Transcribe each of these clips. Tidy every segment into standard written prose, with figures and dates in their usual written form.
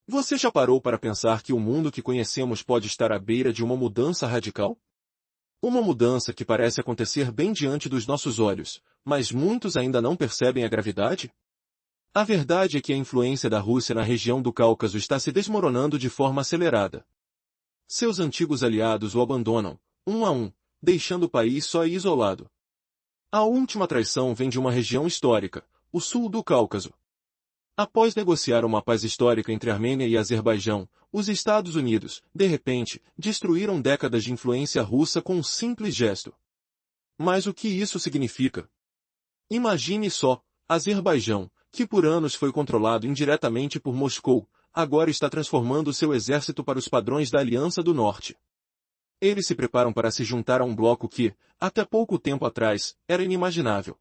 Você já parou para pensar que o mundo que conhecemos pode estar à beira de uma mudança radical? Uma mudança que parece acontecer bem diante dos nossos olhos, mas muitos ainda não percebem a gravidade? A verdade é que a influência da Rússia na região do Cáucaso está se desmoronando de forma acelerada. Seus antigos aliados o abandonam, um a um, deixando o país só e isolado. A última traição vem de uma região histórica, o sul do Cáucaso. Após negociar uma paz histórica entre Armênia e Azerbaijão, os Estados Unidos, de repente, destruíram décadas de influência russa com um simples gesto. Mas o que isso significa? Imagine só, Azerbaijão, que por anos foi controlado indiretamente por Moscou, agora está transformando seu exército para os padrões da Aliança do Norte. Eles se preparam para se juntar a um bloco que, até pouco tempo atrás, era inimaginável.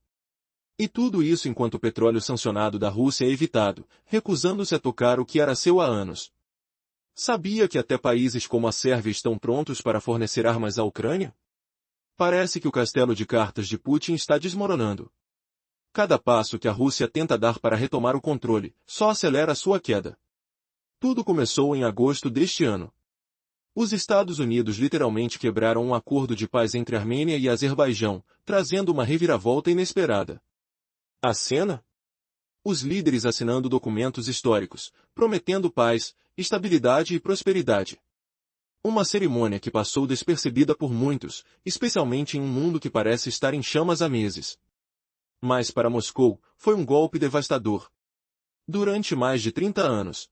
E tudo isso enquanto o petróleo sancionado da Rússia é evitado, recusando-se a tocar o que era seu há anos. Sabia que até países como a Sérvia estão prontos para fornecer armas à Ucrânia? Parece que o castelo de cartas de Putin está desmoronando. Cada passo que a Rússia tenta dar para retomar o controle, só acelera sua queda. Tudo começou em agosto deste ano. Os Estados Unidos literalmente quebraram um acordo de paz entre Armênia e Azerbaijão, trazendo uma reviravolta inesperada. A cena? Os líderes assinando documentos históricos, prometendo paz, estabilidade e prosperidade. Uma cerimônia que passou despercebida por muitos, especialmente em um mundo que parece estar em chamas há meses. Mas para Moscou, foi um golpe devastador. Durante mais de 30 anos,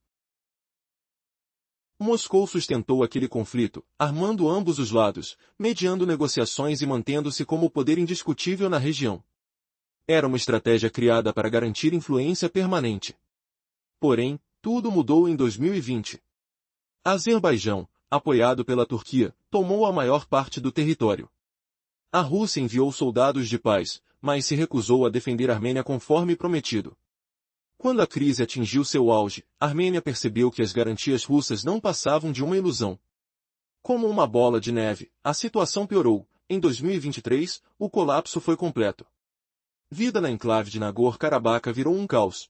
Moscou sustentou aquele conflito, armando ambos os lados, mediando negociações e mantendo-se como o poder indiscutível na região. Era uma estratégia criada para garantir influência permanente. Porém, tudo mudou em 2020. Azerbaijão, apoiado pela Turquia, tomou a maior parte do território. A Rússia enviou soldados de paz, mas se recusou a defender a Armênia conforme prometido. Quando a crise atingiu seu auge, a Armênia percebeu que as garantias russas não passavam de uma ilusão. Como uma bola de neve, a situação piorou. Em 2023, o colapso foi completo. Vida na enclave de Nagorno-Karabakh virou um caos.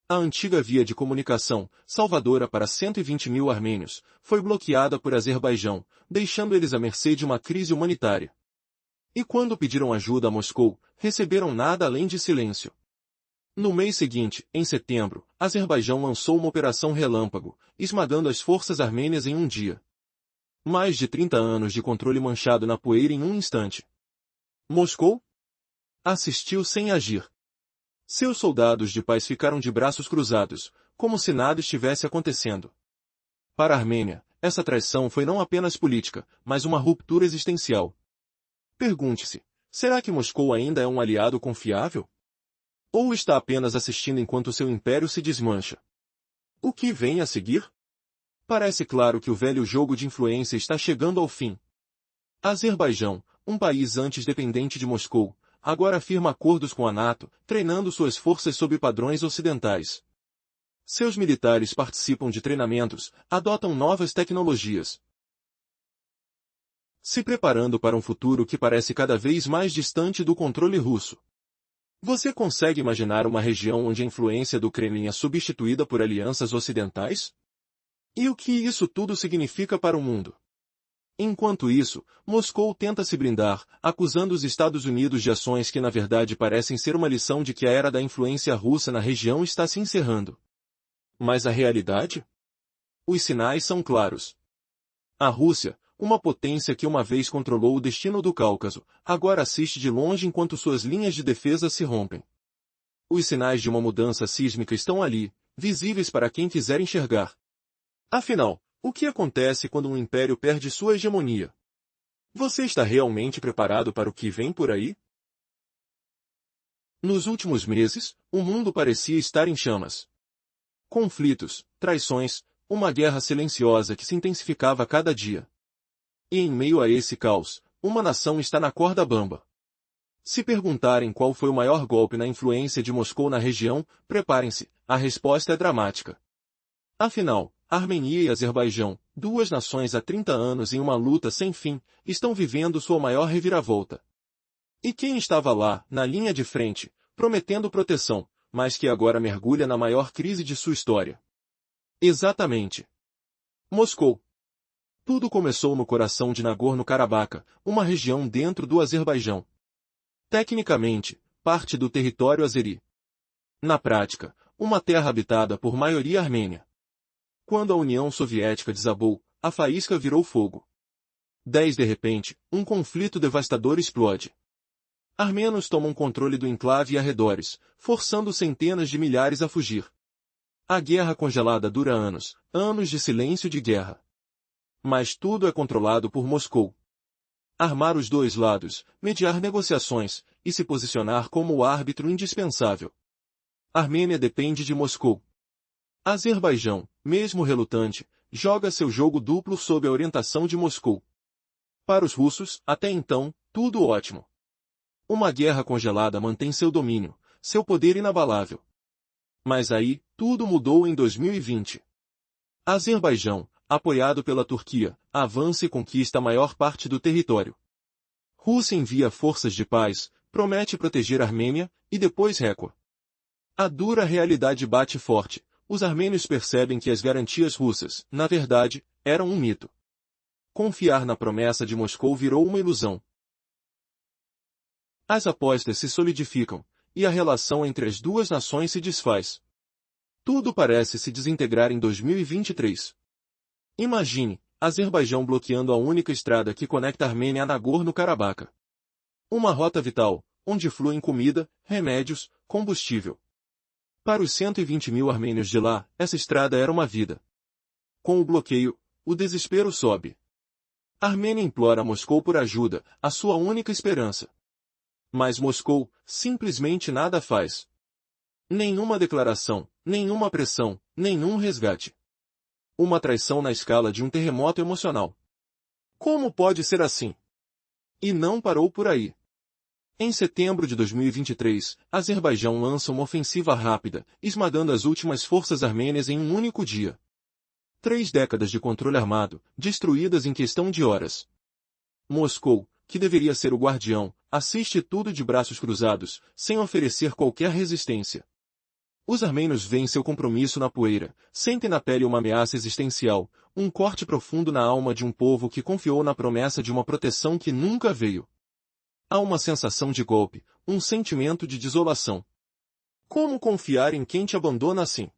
A antiga via de comunicação, salvadora para 120 mil armênios, foi bloqueada por Azerbaijão, deixando eles à mercê de uma crise humanitária. E quando pediram ajuda a Moscou, receberam nada além de silêncio. No mês seguinte, em setembro, Azerbaijão lançou uma operação relâmpago, esmagando as forças armênias em um dia. Mais de 30 anos de controle manchado na poeira em um instante. Moscou assistiu sem agir. Seus soldados de paz ficaram de braços cruzados, como se nada estivesse acontecendo. Para a Armênia, essa traição foi não apenas política, mas uma ruptura existencial. Pergunte-se, será que Moscou ainda é um aliado confiável? Ou está apenas assistindo enquanto seu império se desmancha? O que vem a seguir? Parece claro que o velho jogo de influência está chegando ao fim. Azerbaijão, um país antes dependente de Moscou, agora firma acordos com a NATO, treinando suas forças sob padrões ocidentais. Seus militares participam de treinamentos, adotam novas tecnologias, se preparando para um futuro que parece cada vez mais distante do controle russo. Você consegue imaginar uma região onde a influência do Kremlin é substituída por alianças ocidentais? E o que isso tudo significa para o mundo? Enquanto isso, Moscou tenta se blindar, acusando os Estados Unidos de ações que na verdade parecem ser uma lição de que a era da influência russa na região está se encerrando. Mas a realidade? Os sinais são claros. A Rússia, uma potência que uma vez controlou o destino do Cáucaso, agora assiste de longe enquanto suas linhas de defesa se rompem. Os sinais de uma mudança sísmica estão ali, visíveis para quem quiser enxergar. Afinal, o que acontece quando um império perde sua hegemonia? Você está realmente preparado para o que vem por aí? Nos últimos meses, o mundo parecia estar em chamas. Conflitos, traições, uma guerra silenciosa que se intensificava a cada dia. E em meio a esse caos, uma nação está na corda bamba. Se perguntarem qual foi o maior golpe na influência de Moscou na região, preparem-se, a resposta é dramática. Afinal, Armênia e Azerbaijão, duas nações há 30 anos em uma luta sem fim, estão vivendo sua maior reviravolta. E quem estava lá, na linha de frente, prometendo proteção, mas que agora mergulha na maior crise de sua história? Exatamente. Moscou. Tudo começou no coração de Nagorno-Karabakh, uma região dentro do Azerbaijão. Tecnicamente, parte do território azeri. Na prática, uma terra habitada por maioria armênia. Quando a União Soviética desabou, a faísca virou fogo. De repente, um conflito devastador explode. Armenos tomam controle do enclave e arredores, forçando centenas de milhares a fugir. A guerra congelada dura anos, anos de silêncio de guerra. Mas tudo é controlado por Moscou. Armar os dois lados, mediar negociações, e se posicionar como o árbitro indispensável. Armênia depende de Moscou. Azerbaijão, mesmo relutante, joga seu jogo duplo sob a orientação de Moscou. Para os russos, até então, tudo ótimo. Uma guerra congelada mantém seu domínio, seu poder inabalável. Mas aí, tudo mudou em 2020. Azerbaijão, apoiado pela Turquia, avança e conquista a maior parte do território. Rússia envia forças de paz, promete proteger a Armênia, e depois recua. A dura realidade bate forte. Os armênios percebem que as garantias russas, na verdade, eram um mito. Confiar na promessa de Moscou virou uma ilusão. As apostas se solidificam, e a relação entre as duas nações se desfaz. Tudo parece se desintegrar em 2023. Imagine, Azerbaijão bloqueando a única estrada que conecta a Armênia a Nagorno-Karabakh. Uma rota vital, onde fluem comida, remédios, combustível. Para os 120 mil armênios de lá, essa estrada era uma vida. Com o bloqueio, o desespero sobe. A Armênia implora a Moscou por ajuda, a sua única esperança. Mas Moscou, simplesmente nada faz. Nenhuma declaração, nenhuma pressão, nenhum resgate. Uma traição na escala de um terremoto emocional. Como pode ser assim? E não parou por aí. Em setembro de 2023, Azerbaijão lança uma ofensiva rápida, esmagando as últimas forças armênias em um único dia. 3 décadas de controle armado, destruídas em questão de horas. Moscou, que deveria ser o guardião, assiste tudo de braços cruzados, sem oferecer qualquer resistência. Os armênios veem seu compromisso na poeira, sentem na pele uma ameaça existencial, um corte profundo na alma de um povo que confiou na promessa de uma proteção que nunca veio. Há uma sensação de golpe, um sentimento de desolação. Como confiar em quem te abandona assim?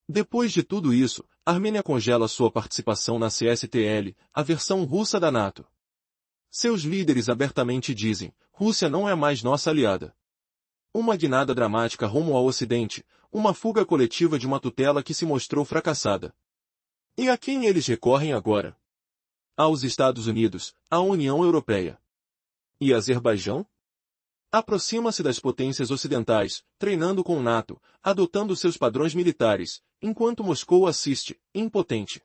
Depois de tudo isso, a Armênia congela sua participação na CSTL, a versão russa da NATO. Seus líderes abertamente dizem, Rússia não é mais nossa aliada. Uma guinada dramática rumo ao Ocidente, uma fuga coletiva de uma tutela que se mostrou fracassada. E a quem eles recorrem agora? Aos Estados Unidos, à União Europeia. E Azerbaijão? Aproxima-se das potências ocidentais, treinando com o NATO, adotando seus padrões militares, enquanto Moscou assiste, impotente.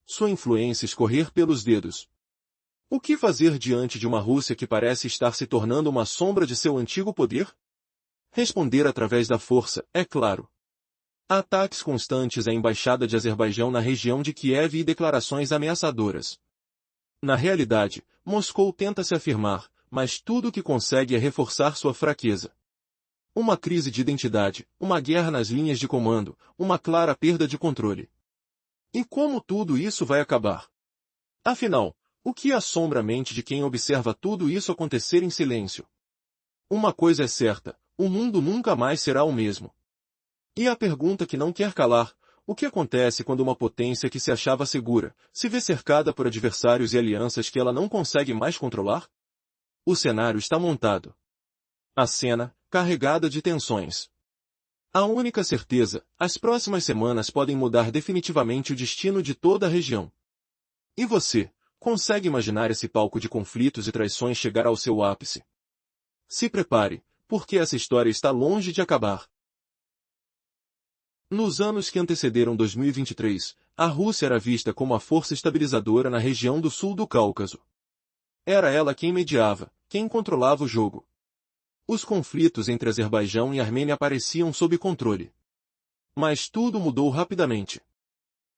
Sua influência escorrer pelos dedos. O que fazer diante de uma Rússia que parece estar se tornando uma sombra de seu antigo poder? Responder através da força, é claro. Há ataques constantes à embaixada de Azerbaijão na região de Kiev e declarações ameaçadoras. Na realidade, Moscou tenta se afirmar, mas tudo o que consegue é reforçar sua fraqueza. Uma crise de identidade, uma guerra nas linhas de comando, uma clara perda de controle. E como tudo isso vai acabar? Afinal, o que assombra a mente de quem observa tudo isso acontecer em silêncio? Uma coisa é certa, o mundo nunca mais será o mesmo. E a pergunta que não quer calar, o que acontece quando uma potência que se achava segura, se vê cercada por adversários e alianças que ela não consegue mais controlar? O cenário está montado. A cena, carregada de tensões. A única certeza, as próximas semanas podem mudar definitivamente o destino de toda a região. E você, consegue imaginar esse palco de conflitos e traições chegar ao seu ápice? Se prepare, porque essa história está longe de acabar. Nos anos que antecederam 2023, a Rússia era vista como a força estabilizadora na região do sul do Cáucaso. Era ela quem mediava, quem controlava o jogo. Os conflitos entre Azerbaijão e Armênia pareciam sob controle. Mas tudo mudou rapidamente.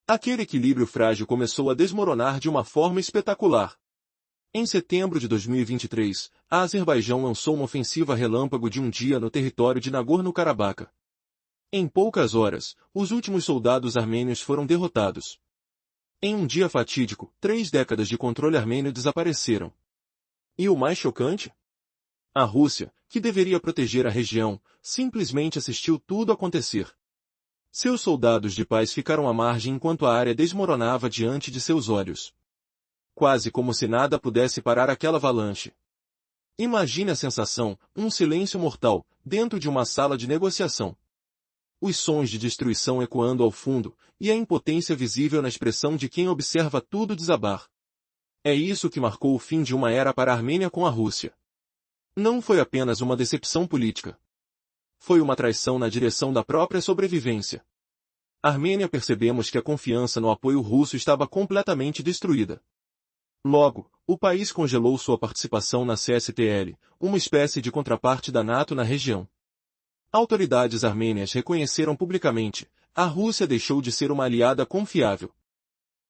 Aquele equilíbrio frágil começou a desmoronar de uma forma espetacular. Em setembro de 2023, a Azerbaijão lançou uma ofensiva relâmpago de um dia no território de Nagorno-Karabakh. Em poucas horas, os últimos soldados armênios foram derrotados. Em um dia fatídico, 3 décadas de controle armênio desapareceram. E o mais chocante? A Rússia, que deveria proteger a região, simplesmente assistiu tudo acontecer. Seus soldados de paz ficaram à margem enquanto a área desmoronava diante de seus olhos. Quase como se nada pudesse parar aquela avalanche. Imagine a sensação, um silêncio mortal, dentro de uma sala de negociação. Os sons de destruição ecoando ao fundo, e a impotência visível na expressão de quem observa tudo desabar. É isso que marcou o fim de uma era para a Armênia com a Rússia. Não foi apenas uma decepção política. Foi uma traição na direção da própria sobrevivência. Armênia percebemos que a confiança no apoio russo estava completamente destruída. Logo, o país congelou sua participação na CSTL, uma espécie de contraparte da NATO na região. Autoridades armênias reconheceram publicamente, a Rússia deixou de ser uma aliada confiável.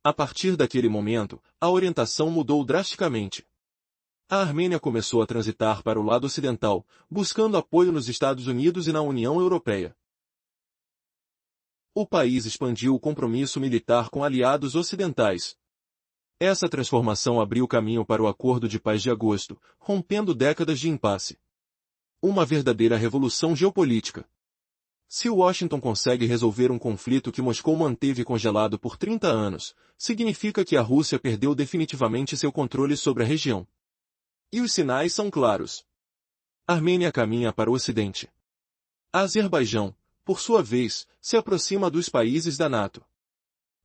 A partir daquele momento, a orientação mudou drasticamente. A Armênia começou a transitar para o lado ocidental, buscando apoio nos Estados Unidos e na União Europeia. O país expandiu o compromisso militar com aliados ocidentais. Essa transformação abriu caminho para o Acordo de Paz de Agosto, rompendo décadas de impasse. Uma verdadeira revolução geopolítica. Se Washington consegue resolver um conflito que Moscou manteve congelado por 30 anos, significa que a Rússia perdeu definitivamente seu controle sobre a região. E os sinais são claros. A Armênia caminha para o Ocidente. A Azerbaijão, por sua vez, se aproxima dos países da NATO.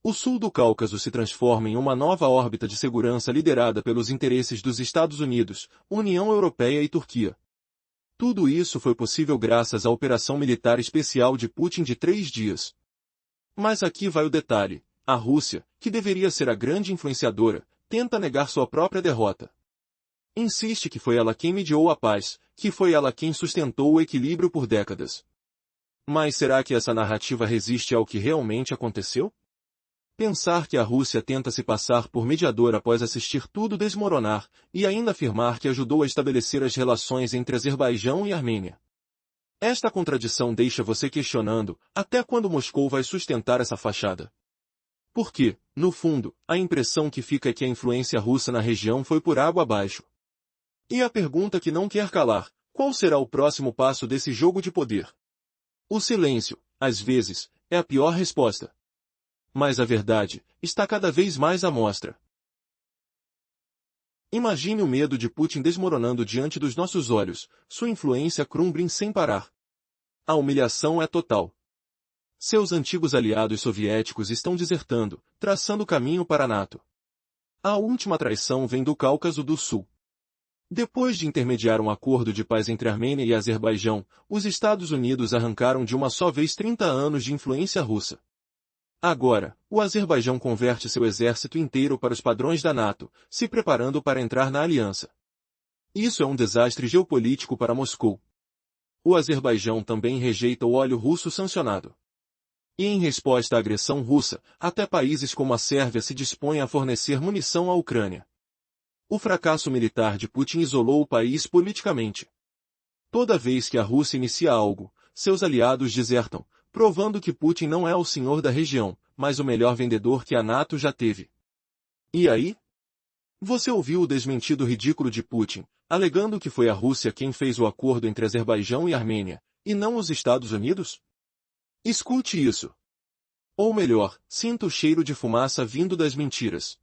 O sul do Cáucaso se transforma em uma nova órbita de segurança liderada pelos interesses dos Estados Unidos, União Europeia e Turquia. Tudo isso foi possível graças à operação militar especial de Putin de 3 dias. Mas aqui vai o detalhe. A Rússia, que deveria ser a grande influenciadora, tenta negar sua própria derrota. Insiste que foi ela quem mediou a paz, que foi ela quem sustentou o equilíbrio por décadas. Mas será que essa narrativa resiste ao que realmente aconteceu? Pensar que a Rússia tenta se passar por mediador após assistir tudo desmoronar, e ainda afirmar que ajudou a estabelecer as relações entre Azerbaijão e Armênia. Esta contradição deixa você questionando, até quando Moscou vai sustentar essa fachada? Porque, no fundo, a impressão que fica é que a influência russa na região foi por água abaixo. E a pergunta que não quer calar, qual será o próximo passo desse jogo de poder? O silêncio, às vezes, é a pior resposta. Mas a verdade está cada vez mais à mostra. Imagine o medo de Putin desmoronando diante dos nossos olhos, sua influência crumbrim sem parar. A humilhação é total. Seus antigos aliados soviéticos estão desertando, traçando caminho para a NATO. A última traição vem do Cáucaso do Sul. Depois de intermediar um acordo de paz entre Armênia e Azerbaijão, os Estados Unidos arrancaram de uma só vez 30 anos de influência russa. Agora, o Azerbaijão converte seu exército inteiro para os padrões da NATO, se preparando para entrar na aliança. Isso é um desastre geopolítico para Moscou. O Azerbaijão também rejeita o óleo russo sancionado. E em resposta à agressão russa, até países como a Sérvia se dispõem a fornecer munição à Ucrânia. O fracasso militar de Putin isolou o país politicamente. Toda vez que a Rússia inicia algo, seus aliados desertam, provando que Putin não é o senhor da região, mas o melhor vendedor que a NATO já teve. E aí? Você ouviu o desmentido ridículo de Putin, alegando que foi a Rússia quem fez o acordo entre Azerbaijão e Armênia, e não os Estados Unidos? Escute isso. Ou melhor, sinta o cheiro de fumaça vindo das mentiras.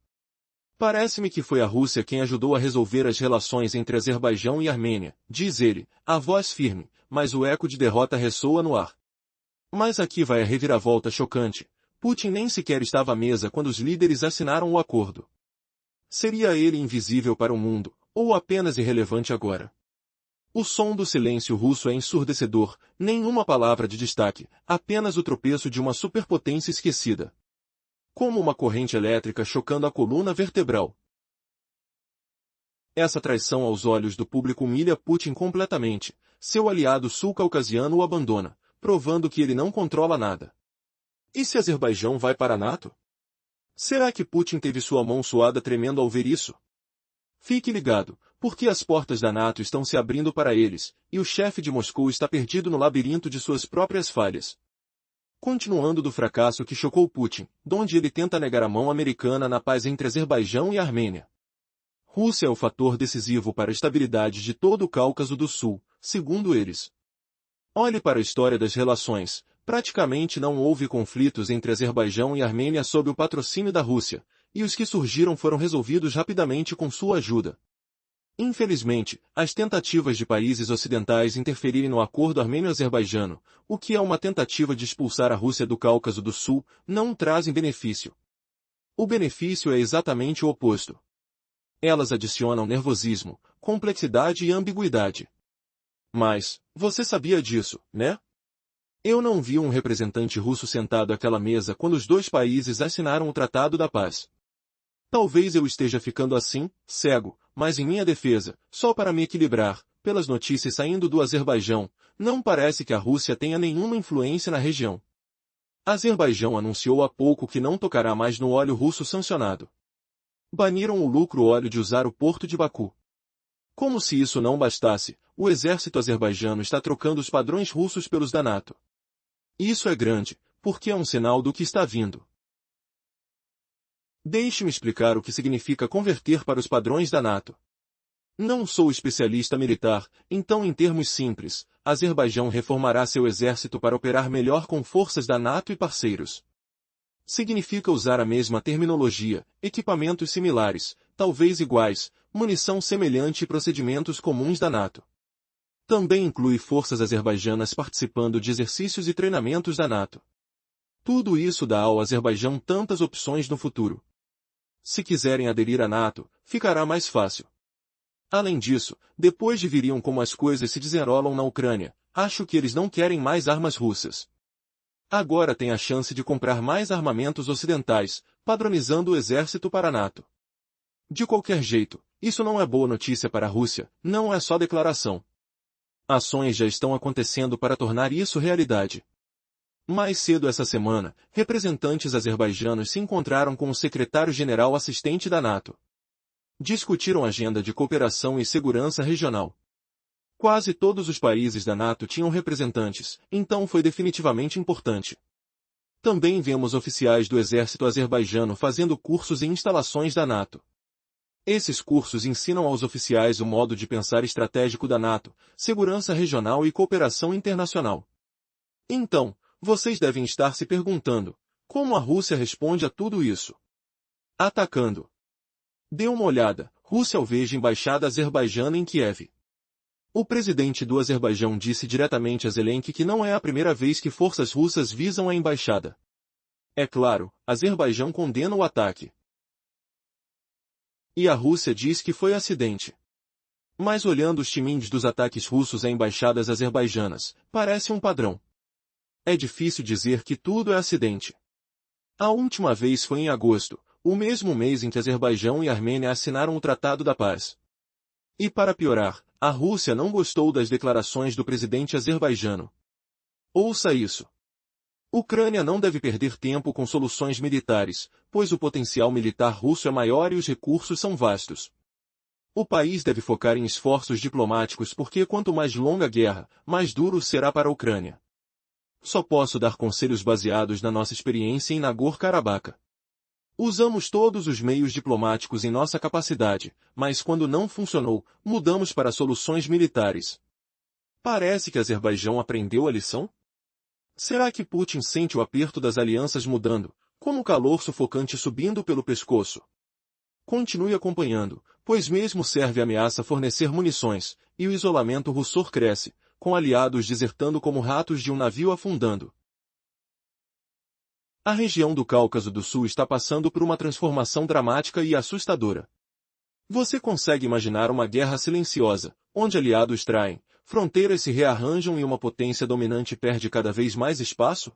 Parece-me que foi a Rússia quem ajudou a resolver as relações entre Azerbaijão e Armênia, diz ele, a voz firme, mas o eco de derrota ressoa no ar. Mas aqui vai a reviravolta chocante. Putin nem sequer estava à mesa quando os líderes assinaram o acordo. Seria ele invisível para o mundo, ou apenas irrelevante agora? O som do silêncio russo é ensurdecedor, nenhuma palavra de destaque, apenas o tropeço de uma superpotência esquecida. Como uma corrente elétrica chocando a coluna vertebral. Essa traição aos olhos do público humilha Putin completamente, seu aliado sul-caucasiano o abandona, provando que ele não controla nada. E se Azerbaijão vai para a NATO? Será que Putin teve sua mão suada tremendo ao ver isso? Fique ligado, porque as portas da NATO estão se abrindo para eles, e o chefe de Moscou está perdido no labirinto de suas próprias falhas. Continuando do fracasso que chocou Putin, donde ele tenta negar a mão americana na paz entre Azerbaijão e Armênia. Rússia é o fator decisivo para a estabilidade de todo o Cáucaso do Sul, segundo eles. Olhe para a história das relações. Praticamente não houve conflitos entre Azerbaijão e Armênia sob o patrocínio da Rússia, e os que surgiram foram resolvidos rapidamente com sua ajuda. Infelizmente, as tentativas de países ocidentais interferirem no acordo armênio-azerbaijano, o que é uma tentativa de expulsar a Rússia do Cáucaso do Sul, não trazem benefício. O benefício é exatamente o oposto. Elas adicionam nervosismo, complexidade e ambiguidade. Mas, você sabia disso, né? Eu não vi um representante russo sentado àquela mesa quando os dois países assinaram o Tratado da Paz. Talvez eu esteja ficando assim, cego, mas em minha defesa, só para me equilibrar, pelas notícias saindo do Azerbaijão, não parece que a Rússia tenha nenhuma influência na região. Azerbaijão anunciou há pouco que não tocará mais no óleo russo sancionado. Baniram o lucro óleo de usar o porto de Baku. Como se isso não bastasse, o exército azerbaijano está trocando os padrões russos pelos da NATO. Isso é grande, porque é um sinal do que está vindo. Deixe-me explicar o que significa converter para os padrões da NATO. Não sou especialista militar, então em termos simples, Azerbaijão reformará seu exército para operar melhor com forças da NATO e parceiros. Significa usar a mesma terminologia, equipamentos similares, talvez iguais, munição semelhante e procedimentos comuns da NATO. Também inclui forças azerbaijanas participando de exercícios e treinamentos da NATO. Tudo isso dá ao Azerbaijão tantas opções no futuro. Se quiserem aderir à NATO, ficará mais fácil. Além disso, depois de viriam como as coisas se desenrolam na Ucrânia, acho que eles não querem mais armas russas. Agora tem a chance de comprar mais armamentos ocidentais, padronizando o exército para a NATO. De qualquer jeito, isso não é boa notícia para a Rússia, não é só declaração. Ações já estão acontecendo para tornar isso realidade. Mais cedo essa semana, representantes azerbaijanos se encontraram com o secretário-geral assistente da NATO. Discutiram agenda de cooperação e segurança regional. Quase todos os países da NATO tinham representantes, então foi definitivamente importante. Também vemos oficiais do exército azerbaijano fazendo cursos em instalações da NATO. Esses cursos ensinam aos oficiais o modo de pensar estratégico da NATO, segurança regional e cooperação internacional. Então, vocês devem estar se perguntando, como a Rússia responde a tudo isso? Atacando. Dê uma olhada, Rússia alveja embaixada azerbaijana em Kiev. O presidente do Azerbaijão disse diretamente a Zelensky que não é a primeira vez que forças russas visam a embaixada. É claro, Azerbaijão condena o ataque. E a Rússia diz que foi acidente. Mas olhando os timings dos ataques russos a embaixadas azerbaijanas, parece um padrão. É difícil dizer que tudo é acidente. A última vez foi em agosto, o mesmo mês em que Azerbaijão e Armênia assinaram o Tratado da Paz. E para piorar, a Rússia não gostou das declarações do presidente azerbaijano. Ouça isso. Ucrânia não deve perder tempo com soluções militares, pois o potencial militar russo é maior e os recursos são vastos. O país deve focar em esforços diplomáticos porque quanto mais longa a guerra, mais duro será para a Ucrânia. Só posso dar conselhos baseados na nossa experiência em Nagorno-Karabakh. Usamos todos os meios diplomáticos em nossa capacidade, mas quando não funcionou, mudamos para soluções militares. Parece que Azerbaijão aprendeu a lição? Será que Putin sente o aperto das alianças mudando, como o calor sufocante subindo pelo pescoço? Continue acompanhando, pois mesmo serve ameaça fornecer munições, e o isolamento russo cresce, com aliados desertando como ratos de um navio afundando. A região do Cáucaso do Sul está passando por uma transformação dramática e assustadora. Você consegue imaginar uma guerra silenciosa, onde aliados traem, fronteiras se rearranjam e uma potência dominante perde cada vez mais espaço?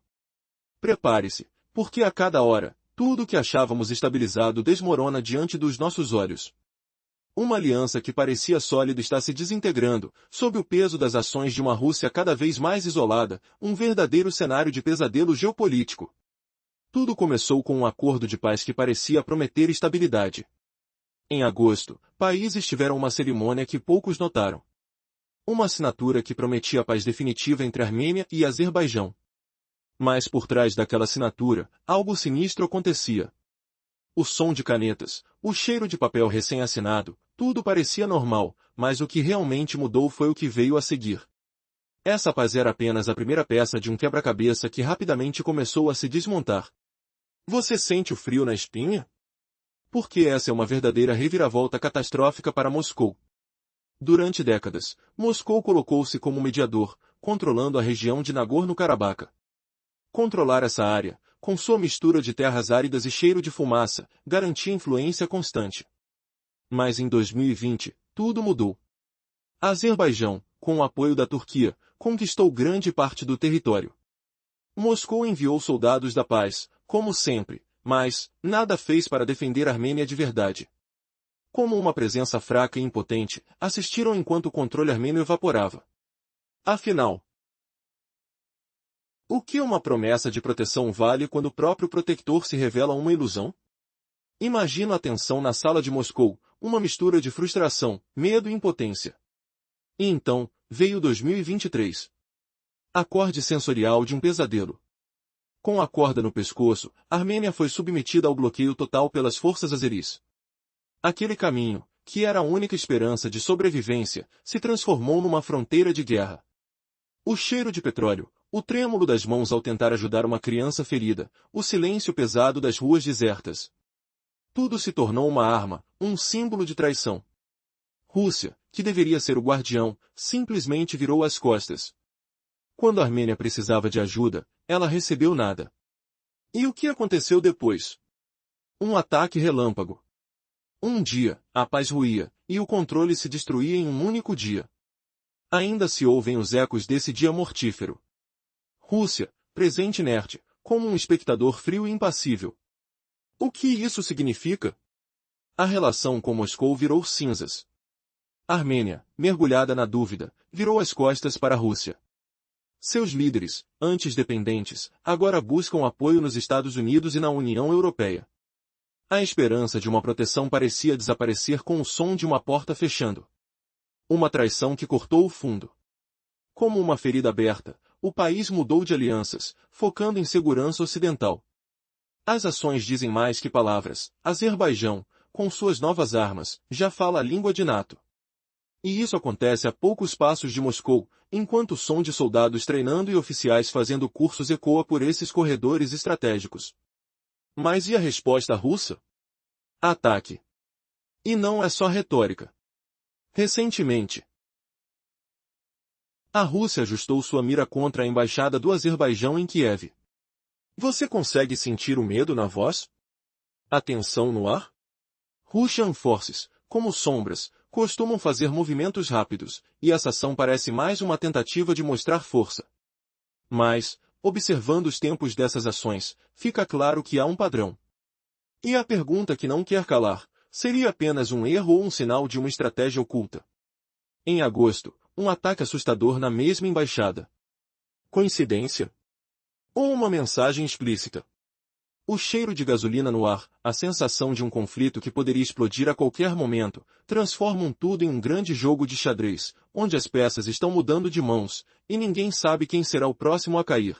Prepare-se, porque a cada hora, tudo o que achávamos estabilizado desmorona diante dos nossos olhos. Uma aliança que parecia sólida está se desintegrando, sob o peso das ações de uma Rússia cada vez mais isolada, um verdadeiro cenário de pesadelo geopolítico. Tudo começou com um acordo de paz que parecia prometer estabilidade. Em agosto, países tiveram uma cerimônia que poucos notaram. Uma assinatura que prometia paz definitiva entre Armênia e Azerbaijão. Mas por trás daquela assinatura, algo sinistro acontecia. O som de canetas, o cheiro de papel recém-assinado, tudo parecia normal, mas o que realmente mudou foi o que veio a seguir. Essa paz era apenas a primeira peça de um quebra-cabeça que rapidamente começou a se desmontar. Você sente o frio na espinha? Porque essa é uma verdadeira reviravolta catastrófica para Moscou. Durante décadas, Moscou colocou-se como mediador, controlando a região de Nagorno-Karabakh. Controlar essa área, com sua mistura de terras áridas e cheiro de fumaça, garantia influência constante. Mas em 2020, tudo mudou. A Azerbaijão, com o apoio da Turquia, conquistou grande parte do território. Moscou enviou soldados da paz, como sempre, mas nada fez para defender a Armênia de verdade. Como uma presença fraca e impotente, assistiram enquanto o controle armênio evaporava. Afinal, o que uma promessa de proteção vale quando o próprio protetor se revela uma ilusão? Imagina a tensão na sala de Moscou, uma mistura de frustração, medo e impotência. E então, veio 2023. Acorde sensorial de um pesadelo. Com a corda no pescoço, a Armênia foi submetida ao bloqueio total pelas forças azeris. Aquele caminho, que era a única esperança de sobrevivência, se transformou numa fronteira de guerra. O cheiro de petróleo, o trêmulo das mãos ao tentar ajudar uma criança ferida, o silêncio pesado das ruas desertas. Tudo se tornou uma arma, um símbolo de traição. Rússia, que deveria ser o guardião, simplesmente virou as costas. Quando a Armênia precisava de ajuda, ela recebeu nada. E o que aconteceu depois? Um ataque relâmpago. Um dia, a paz ruía, e o controle se destruía em um único dia. Ainda se ouvem os ecos desse dia mortífero. Rússia, presente inerte, como um espectador frio e impassível. O que isso significa? A relação com Moscou virou cinzas. A Armênia, mergulhada na dúvida, virou as costas para a Rússia. Seus líderes, antes dependentes, agora buscam apoio nos Estados Unidos e na União Europeia. A esperança de uma proteção parecia desaparecer com o som de uma porta fechando. Uma traição que cortou o fundo. Como uma ferida aberta, o país mudou de alianças, focando em segurança ocidental. As ações dizem mais que palavras. Azerbaijão, com suas novas armas, já fala a língua de NATO. E isso acontece a poucos passos de Moscou, enquanto o som de soldados treinando e oficiais fazendo cursos ecoa por esses corredores estratégicos. Mas e a resposta russa? Ataque. E não é só retórica. Recentemente, a Rússia ajustou sua mira contra a embaixada do Azerbaijão em Kiev. Você consegue sentir o medo na voz? A tensão no ar? Russian Forces, como sombras, costumam fazer movimentos rápidos, e essa ação parece mais uma tentativa de mostrar força. Mas, observando os tempos dessas ações, fica claro que há um padrão. E a pergunta que não quer calar, seria apenas um erro ou um sinal de uma estratégia oculta? Em agosto, um ataque assustador na mesma embaixada. Coincidência? Ou uma mensagem explícita? O cheiro de gasolina no ar, a sensação de um conflito que poderia explodir a qualquer momento, transformam tudo em um grande jogo de xadrez, onde as peças estão mudando de mãos, e ninguém sabe quem será o próximo a cair.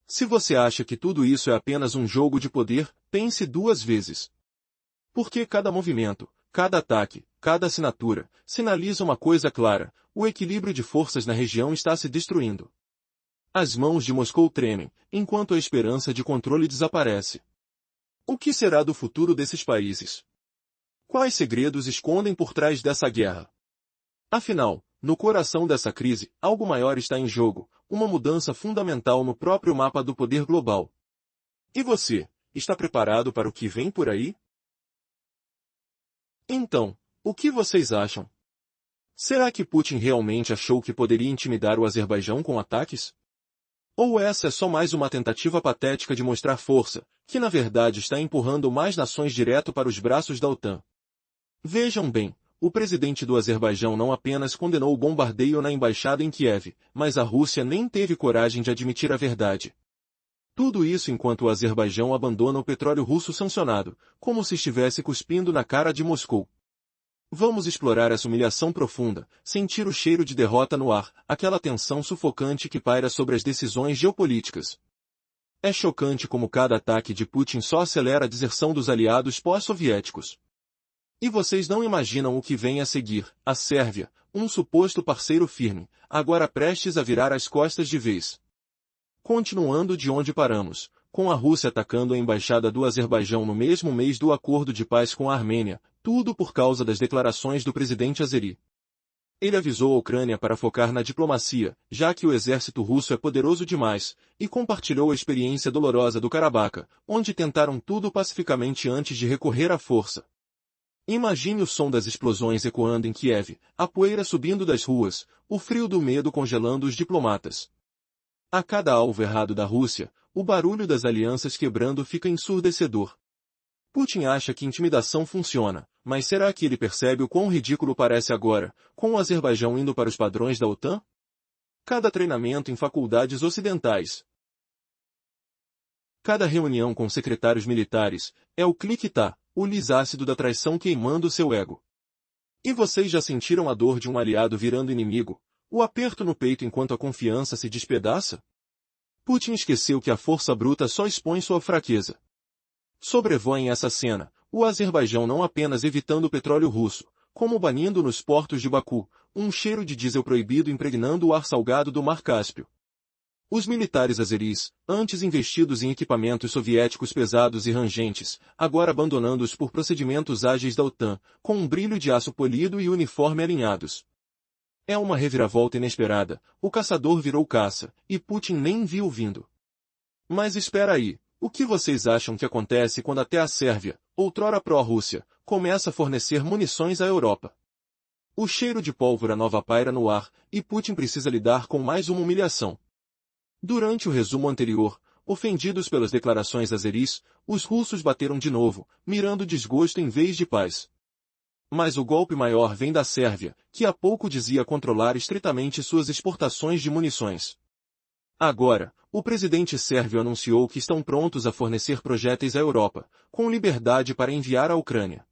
Se você acha que tudo isso é apenas um jogo de poder, pense duas vezes. Porque cada movimento, cada ataque, cada assinatura, sinaliza uma coisa clara: o equilíbrio de forças na região está se destruindo. As mãos de Moscou tremem, enquanto a esperança de controle desaparece. O que será do futuro desses países? Quais segredos escondem por trás dessa guerra? Afinal, no coração dessa crise, algo maior está em jogo, uma mudança fundamental no próprio mapa do poder global. E você, está preparado para o que vem por aí? Então, o que vocês acham? Será que Putin realmente achou que poderia intimidar o Azerbaijão com ataques? Ou essa é só mais uma tentativa patética de mostrar força, que na verdade está empurrando mais nações direto para os braços da OTAN? Vejam bem, o presidente do Azerbaijão não apenas condenou o bombardeio na embaixada em Kiev, mas a Rússia nem teve coragem de admitir a verdade. Tudo isso enquanto o Azerbaijão abandona o petróleo russo sancionado, como se estivesse cuspindo na cara de Moscou. Vamos explorar essa humilhação profunda, sentir o cheiro de derrota no ar, aquela tensão sufocante que paira sobre as decisões geopolíticas. É chocante como cada ataque de Putin só acelera a deserção dos aliados pós-soviéticos. E vocês não imaginam o que vem a seguir: a Sérvia, um suposto parceiro firme, agora prestes a virar as costas de vez. Continuando de onde paramos, com a Rússia atacando a embaixada do Azerbaijão no mesmo mês do acordo de paz com a Armênia, tudo por causa das declarações do presidente azeri. Ele avisou a Ucrânia para focar na diplomacia, já que o exército russo é poderoso demais, e compartilhou a experiência dolorosa do Karabakh, onde tentaram tudo pacificamente antes de recorrer à força. Imagine o som das explosões ecoando em Kiev, a poeira subindo das ruas, o frio do medo congelando os diplomatas. A cada alvo errado da Rússia, o barulho das alianças quebrando fica ensurdecedor. Putin acha que intimidação funciona, mas será que ele percebe o quão ridículo parece agora, com o Azerbaijão indo para os padrões da OTAN? Cada treinamento em faculdades ocidentais, cada reunião com secretários militares, é o clique-tá, o lisácido da traição queimando seu ego. E vocês já sentiram a dor de um aliado virando inimigo, o aperto no peito enquanto a confiança se despedaça? Putin esqueceu que a força bruta só expõe sua fraqueza. Sobrevoem essa cena, o Azerbaijão não apenas evitando o petróleo russo, como banindo nos portos de Baku, um cheiro de diesel proibido impregnando o ar salgado do Mar Cáspio. Os militares azeris, antes investidos em equipamentos soviéticos pesados e rangentes, agora abandonando-os por procedimentos ágeis da OTAN, com um brilho de aço polido e uniforme alinhados. É uma reviravolta inesperada, o caçador virou caça, e Putin nem viu vindo. Mas espera aí, o que vocês acham que acontece quando até a Sérvia, outrora pró-Rússia, começa a fornecer munições à Europa? O cheiro de pólvora nova paira no ar, e Putin precisa lidar com mais uma humilhação. Durante o resumo anterior, ofendidos pelas declarações azeris, os russos bateram de novo, mirando desgosto em vez de paz. Mas o golpe maior vem da Sérvia, que há pouco dizia controlar estritamente suas exportações de munições. Agora, o presidente sérvio anunciou que estão prontos a fornecer projéteis à Europa, com liberdade para enviar à Ucrânia.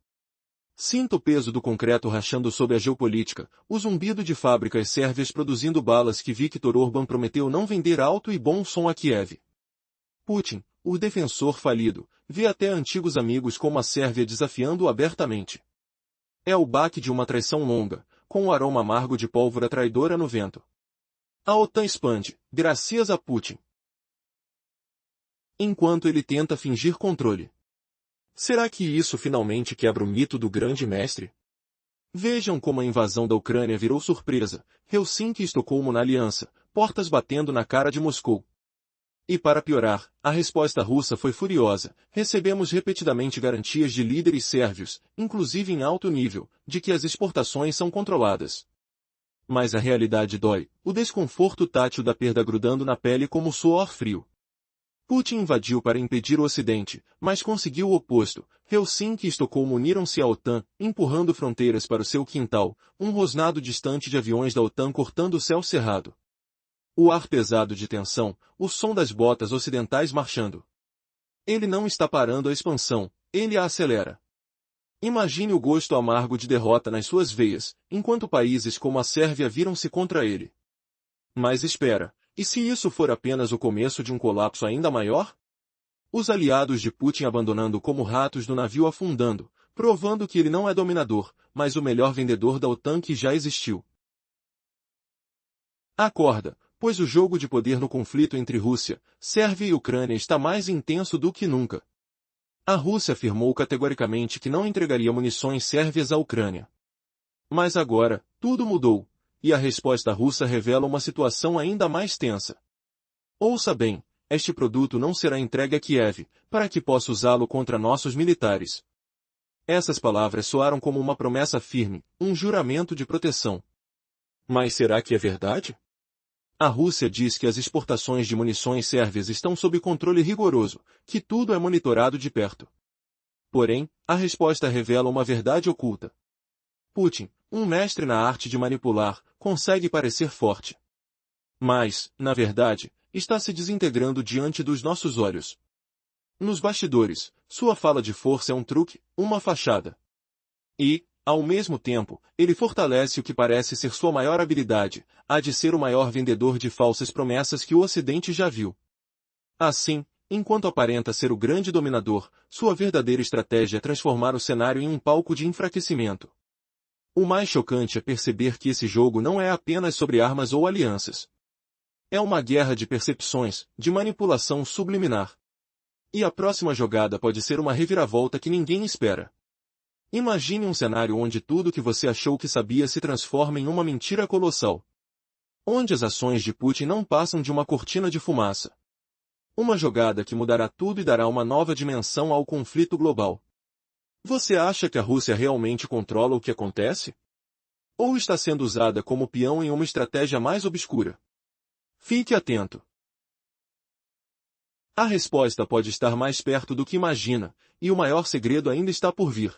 Sinta o peso do concreto rachando sob a geopolítica, o zumbido de fábricas sérvias produzindo balas que Viktor Orbán prometeu não vender alto e bom som a Kiev. Putin, o defensor falido, vê até antigos amigos como a Sérvia desafiando-o abertamente. É o baque de uma traição longa, com o aroma amargo de pólvora traidora no vento. A OTAN expande, graças a Putin. Enquanto ele tenta fingir controle. Será que isso finalmente quebra o mito do grande mestre? Vejam como a invasão da Ucrânia virou surpresa, Helsinki e Estocolmo na aliança, portas batendo na cara de Moscou. E para piorar, a resposta russa foi furiosa. Recebemos repetidamente garantias de líderes sérvios, inclusive em alto nível, de que as exportações são controladas. Mas a realidade dói, o desconforto tátil da perda grudando na pele como suor frio. Putin invadiu para impedir o Ocidente, mas conseguiu o oposto. Helsinki e Estocolmo uniram-se à OTAN, empurrando fronteiras para o seu quintal, um rosnado distante de aviões da OTAN cortando o céu cerrado. O ar pesado de tensão, o som das botas ocidentais marchando. Ele não está parando a expansão, ele a acelera. Imagine o gosto amargo de derrota nas suas veias, enquanto países como a Sérvia viram-se contra ele. Mas espera, e se isso for apenas o começo de um colapso ainda maior? Os aliados de Putin abandonando como ratos do navio afundando, provando que ele não é dominador, mas o melhor vendedor da OTAN que já existiu. Acorda, pois o jogo de poder no conflito entre Rússia, Sérvia e Ucrânia está mais intenso do que nunca. A Rússia afirmou categoricamente que não entregaria munições sérvias à Ucrânia. Mas agora, tudo mudou, e a resposta russa revela uma situação ainda mais tensa. Ouça bem, este produto não será entregue a Kiev, para que possa usá-lo contra nossos militares. Essas palavras soaram como uma promessa firme, um juramento de proteção. Mas será que é verdade? A Rússia diz que as exportações de munições sérvias estão sob controle rigoroso, que tudo é monitorado de perto. Porém, a resposta revela uma verdade oculta. Putin, um mestre na arte de manipular, consegue parecer forte. Mas, na verdade, está se desintegrando diante dos nossos olhos. Nos bastidores, sua fala de força é um truque, uma fachada. E, ao mesmo tempo, ele fortalece o que parece ser sua maior habilidade, a de ser o maior vendedor de falsas promessas que o Ocidente já viu. Assim, Enquanto aparenta ser o grande dominador, sua verdadeira estratégia é transformar o cenário em um palco de enfraquecimento. O mais chocante é perceber que esse jogo não é apenas sobre armas ou alianças. É uma guerra de percepções, de manipulação subliminar. E a próxima jogada pode ser uma reviravolta que ninguém espera. Imagine um cenário onde tudo que você achou que sabia se transforma em uma mentira colossal. Onde as ações de Putin não passam de uma cortina de fumaça. Uma jogada que mudará tudo e dará uma nova dimensão ao conflito global. Você acha que a Rússia realmente controla o que acontece? Ou está sendo usada como peão em uma estratégia mais obscura? Fique atento. A resposta pode estar mais perto do que imagina, e o maior segredo ainda está por vir.